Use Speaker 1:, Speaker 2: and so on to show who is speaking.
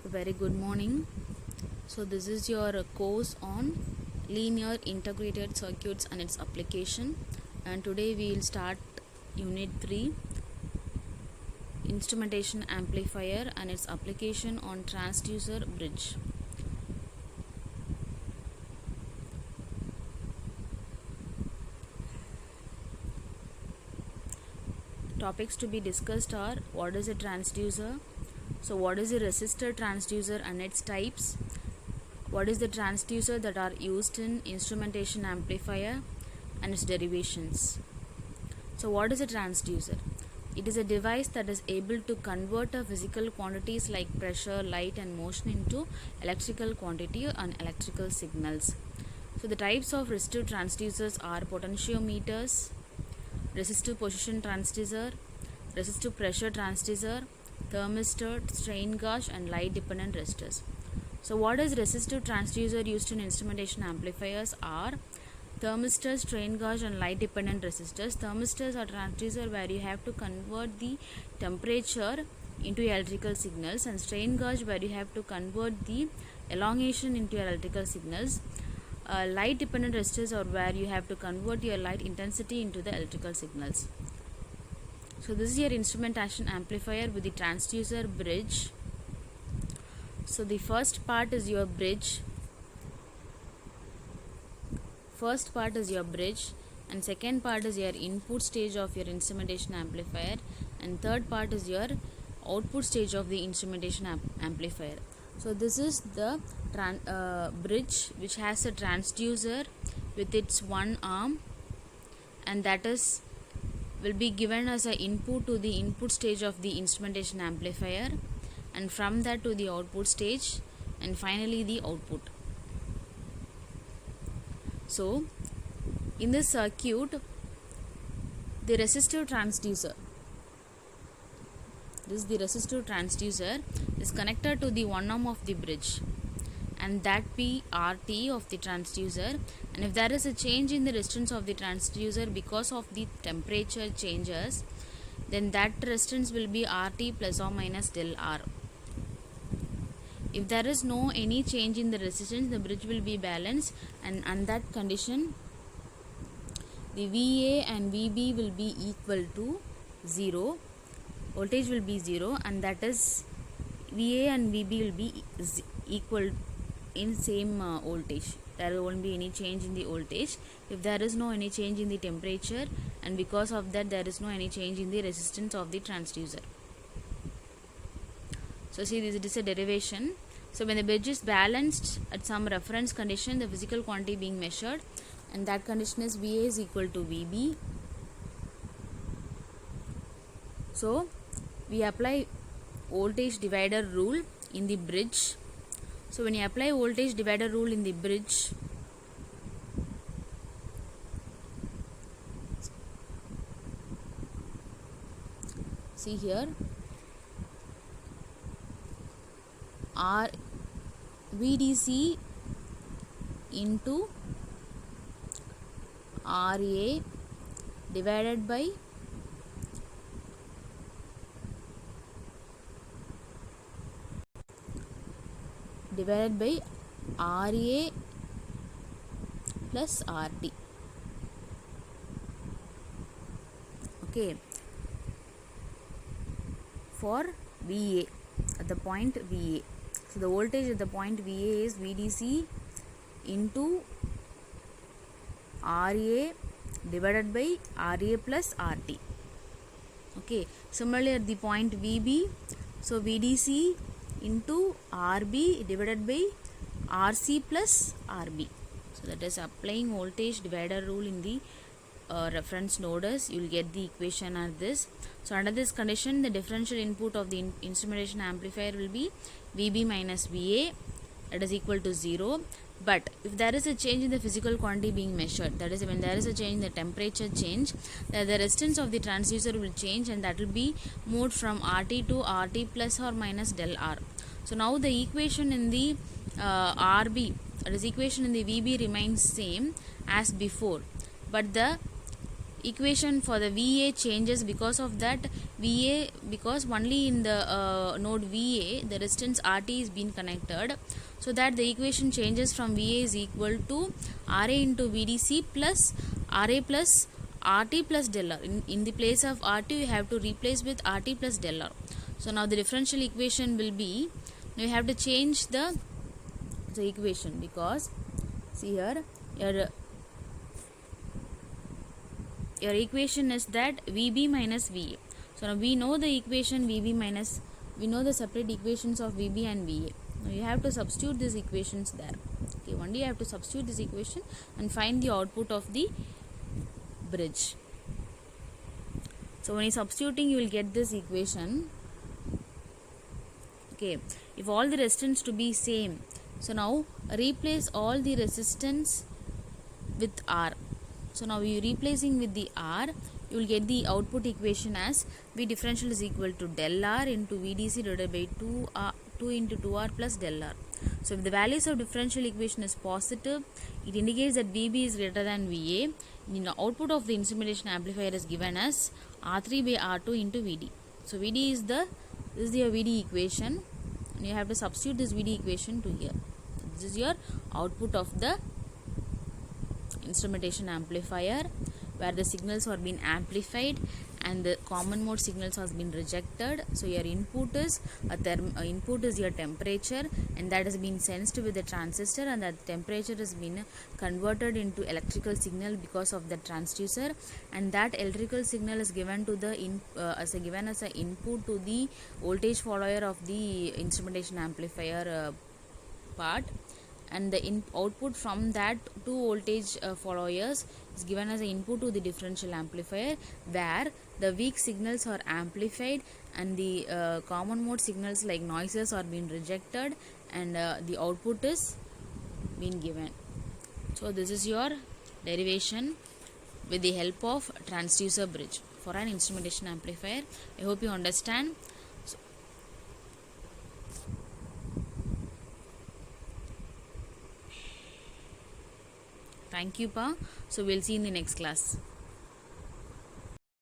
Speaker 1: Very good morning. So this is your course on linear integrated circuits and its application, and today we will start unit 3, instrumentation amplifier and its application on transducer bridge. Topics to be discussed are: what is a transducer, so what is a resistor transducer and its types, what is the transducer that are used in instrumentation amplifier and its derivations. So what is a transducer? It is a device that is able to convert a physical quantities like pressure, light and motion into electrical quantity and electrical signals. So the types of resistive transducers are potentiometers, resistive position transducer, resistive pressure transducer, thermistor, strain gauge and light dependent resistors. So what is resistive transducer used in instrumentation amplifiers are thermistor, strain gauge and light dependent resistors. Thermistors are transducer where you have to convert the temperature into electrical signals, and strain gauge where you have to convert the elongation into electrical signals. Light dependent resistors are where you have to convert your light intensity into the electrical signals. So this is your instrumentation amplifier with the transducer bridge. So the first part is your bridge. And second part is your input stage of your instrumentation amplifier, and third part is your output stage of the instrumentation amplifier. So this is the bridge which has a transducer with its one arm, and that is will be given as an input to the input stage of the instrumentation amplifier, and from that to the output stage, and finally the output. So in this circuit, the resistive transducer, is connected to the one arm of the bridge, and that be RT of the transducer, and if there is a change in the resistance of the transducer because of the temperature changes, then that resistance will be RT plus or minus del R. If there is no any change in the resistance, the bridge will be balanced, and on that condition the VA and VB will be equal to 0, voltage will be 0, and that is VA and VB will be equal in same voltage. There won't be any change in the voltage if there is no any change in the temperature, and because of that there is no any change in the resistance of the transducer. So see, this is a derivation. So when the bridge is balanced at some reference condition, the physical quantity being measured, and that condition is VA is equal to VB. So we apply voltage divider rule in the bridge. So when you apply voltage divider rule in the bridge, see here, R VDC into RA divided by RA plus RT. Okay, for VA at the point VA. So the voltage at the point VA is VDC into RA divided by RA plus RT. Okay, similarly at the point VB, so VDC into RB divided by RC plus RB. So that is applying voltage divider rule in the reference nodes, you will get the equation as this. So under this condition, the differential input of the instrumentation amplifier will be VB minus VA, that is equal to 0. But if there is a change in the physical quantity being measured, that is when there is a change in the temperature change, the resistance of the transducer will change, and that will be moved from RT to RT plus or minus del R. So now the equation in the RB, that is equation in the VB, remains same as before, but the equation for the VA changes because of that VA, because only in the node VA the resistance RT is being connected, so that the equation changes from VA is equal to RA into VDC plus RA plus RT plus del R. In the place of RT you have to replace with RT plus del R. So now the differential equation will be, now you have to change the equation, because see here your equation is that VB minus VA. So now we know the equation VB minus, we know the separate equations of VB and VA. Now you have to substitute these equations there. Okay, only you have to substitute this equation and find the output of the bridge. So when you substituting, you will get this equation. Okay, if all the resistance to be same, so now replace all the resistance with R. So now you replacing with the R, you will get the output equation as V differential is equal to del R into VDC divided by 2 into 2R plus del R. So if the values of differential equation is positive, it indicates that VB is greater than VA. The output of the instrumentation amplifier is given as R3 by R2 into VD. So VD is this is your VD equation, and you have to substitute this VD equation to here. This is your output of the instrumentation amplifier, where the signals are being amplified and the common mode signals has been rejected. So your input is input is your temperature, and that has been sensed with the transistor, and that temperature has been converted into electrical signal because of the transducer, and that electrical signal is given to the given as an input to the voltage follower of the instrumentation amplifier part, and the output from that two voltage followers is given as an input to the differential amplifier, where the weak signals are amplified and the common mode signals like noises are being rejected, and the output is being given. So this is your derivation with the help of transducer bridge for an instrumentation amplifier. I hope you understand. Thank you, Pa. So we'll see in the next class.